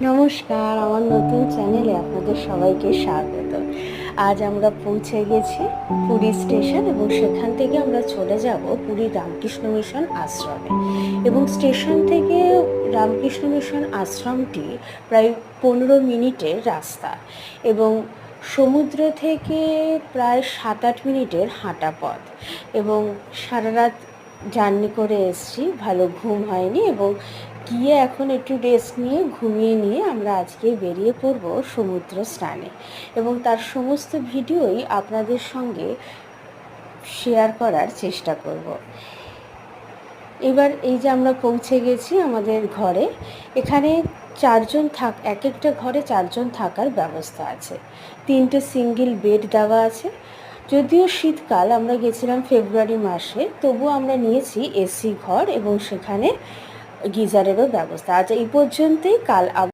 নমস্কার, আমার নতুন চ্যানেলে আপনাদের সবাইকে স্বাগত। আজ আমরা পৌঁছে গেছি পুরী স্টেশন এবং সেখান থেকে আমরা চলে যাব পুরী রামকৃষ্ণ মিশন আশ্রমে। এবং স্টেশন থেকে রামকৃষ্ণ মিশন আশ্রমটি প্রায় 15 মিনিটের রাস্তা এবং সমুদ্র থেকে প্রায় 7-8 মিনিটের হাঁটা পথ। এবং সারা রাত জার্নি করে এসেছি, ভালো ঘুম হয়নি এবং গিয়ে এখন একটু রেস্ট নিয়ে ঘুমিয়ে নিয়ে আমরা আজকে বেরিয়ে পড়ব সমুদ্র স্নানে এবং তার সমস্ত ভিডিওই আপনাদের সঙ্গে শেয়ার করার চেষ্টা করব। এবার এই যে আমরা পৌঁছে গেছি আমাদের ঘরে। এখানে এক একটা ঘরে 4 জন থাকার ব্যবস্থা আছে। 3টে সিঙ্গেল বেড দেওয়া আছে। যদিও শীতকাল, আমরা গেছিলাম ফেব্রুয়ারি মাসে, তবুও আমরা নিয়েছি এসি ঘর এবং সেখানে গিজারেরও ব্যবস্থা। আজ এই পর্যন্তই। কাল